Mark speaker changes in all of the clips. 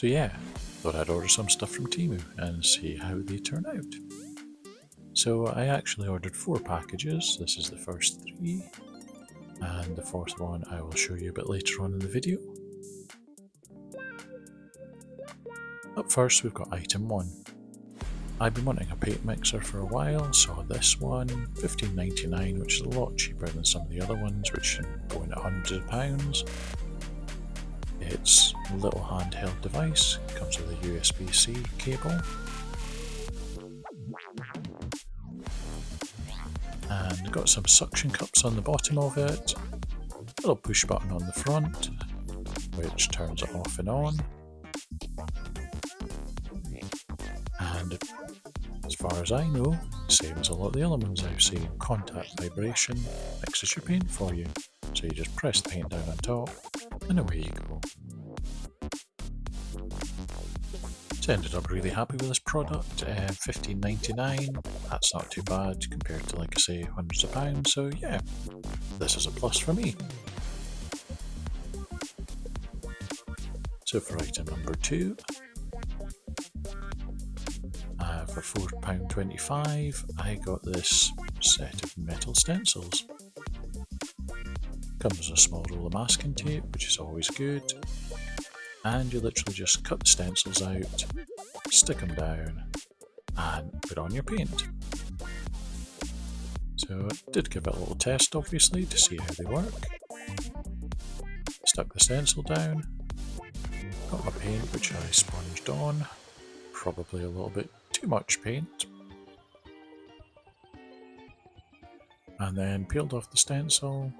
Speaker 1: So yeah, thought I'd order some stuff from Temu and see how they turn out. So I actually ordered 4 packages. This is the first 3, and the 4th one I will show you a bit later on in the video. Up first we've got item 1. I've been wanting a paint mixer for a while, saw this one, $15.99, which is a lot cheaper than some of the other ones, which go in at hundreds of pounds. It's a little handheld device, comes with a USB-C cable. And got some suction cups on the bottom of it, a little push button on the front, which turns it off and on. And as far as I know, same as a lot of the other ones I've seen, contact vibration mixes your paint for you. So you just press the paint down on top and away you go. So I ended up really happy with this product, $15.99, that's not too bad compared to, like I say, hundreds of pounds, so yeah, this is a plus for me. So for item number 2, for £4.25 I got this set of metal stencils. Comes with a small roll of masking tape, which is always good. And you literally just cut the stencils out, stick them down, and put on your paint. So I did give it a little test obviously to see how they work. Stuck the stencil down, got my paint which I sponged on, probably a little bit too much paint, and then peeled off the stencil,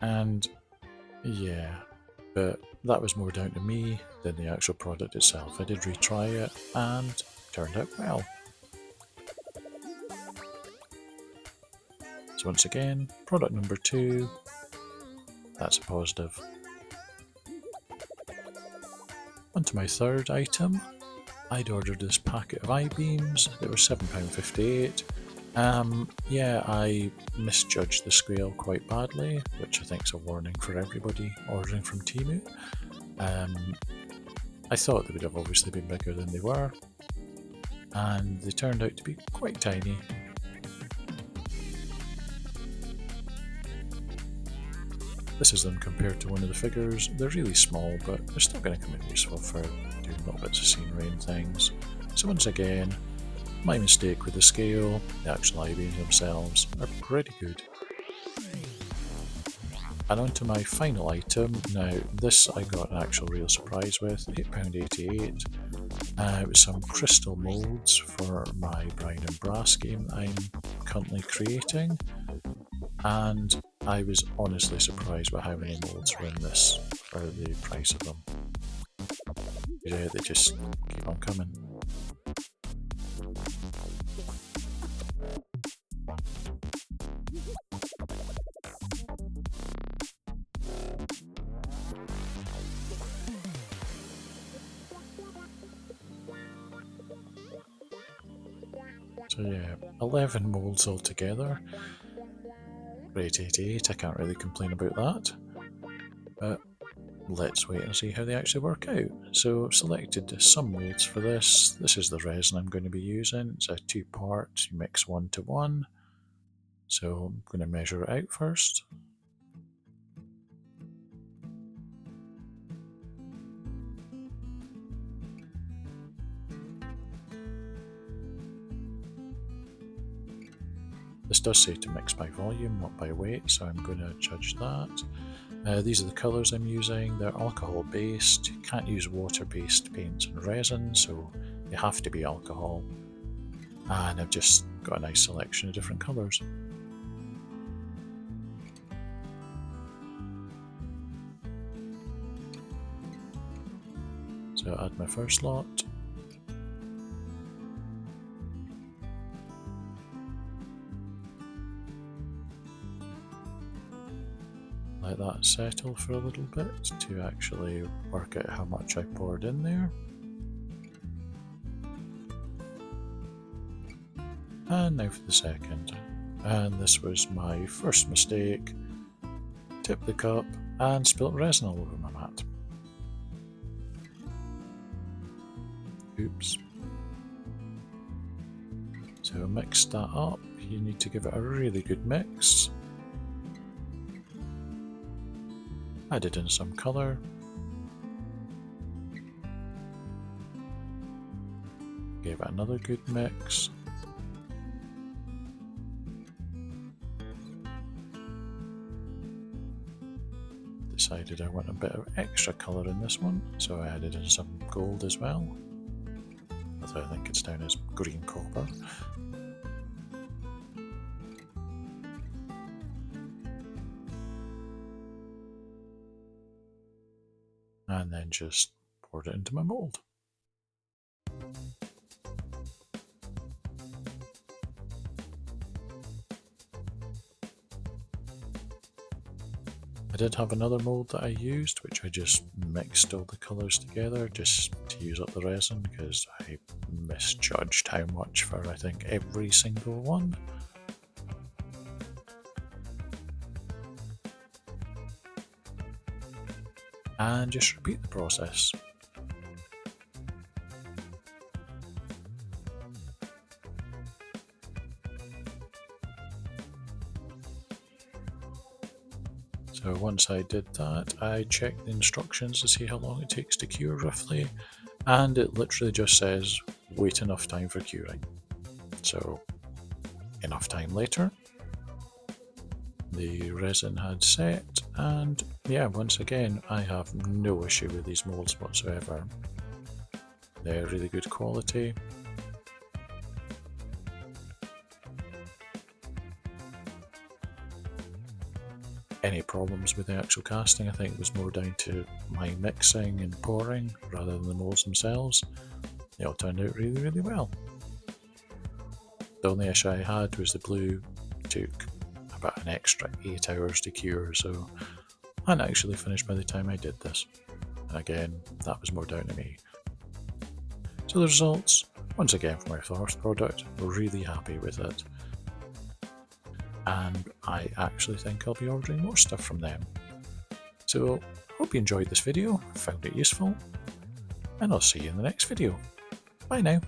Speaker 1: and yeah. But that was more down to me than the actual product itself. I did retry it and it turned out well. So once again, product number 2, that's a positive. On to my 3rd item. I'd ordered this packet of I-beams that were £7.58. Yeah, I misjudged the scale quite badly, which I think is a warning for everybody ordering from Temu. I thought they would have obviously been bigger than they were, and they turned out to be quite tiny. This is them compared to one of the figures. They're really small, but they're still going to come in useful for doing little bits of scenery and things. So once again, my mistake with the scale. The actual I-beams themselves are pretty good. And on to my final item. Now this I got an actual real surprise with, £8.88. It was some crystal moulds for my Brine and Brass game that I'm currently creating, and I was honestly surprised by how many moulds were in this for the price of them. Yeah, they just keep on coming. So yeah, 11 moulds altogether. Rate 88, I can't really complain about that. But let's wait and see how they actually work out. So I've selected some moulds for this. This is the resin I'm going to be using. It's a 2-part, you mix 1 to 1. So I'm going to measure it out first. This does say to mix by volume, not by weight, so I'm going to judge that. These are the colours I'm using. They're alcohol based. You can't use water based paints and resin, so they have to be alcohol. And I've just got a nice selection of different colours. So I'll add my first lot. Let that settle for a little bit to actually work out how much I poured in there. And now for the second. And this was my first mistake. Tipped the cup and spilt resin all over my mat. Oops. So mix that up. You need to give it a really good mix. Added in some colour. Gave it another good mix. Decided I want a bit of extra colour in this one, so I added in some gold as well. Although I think it's down as green copper. And then just poured it into my mould. I did have another mould that I used, which I just mixed all the colours together just to use up the resin, because I misjudged how much for I think every single one. And just repeat the process. So once I did that, I checked the instructions to see how long it takes to cure roughly, and it literally just says wait enough time for curing. So enough time later, the resin had set, and yeah, once again, I have no issue with these molds whatsoever. They're really good quality. Any problems with the actual casting, I think, was more down to my mixing and pouring rather than the molds themselves. They all turned out really, really well. The only issue I had was the blue took about an extra 8 hours to cure, so I hadn't actually finished by the time I did this. And again, that was more down to me. So the results, once again for my first product, really happy with it. And I actually think I'll be ordering more stuff from them. So, hope you enjoyed this video, found it useful, and I'll see you in the next video. Bye now.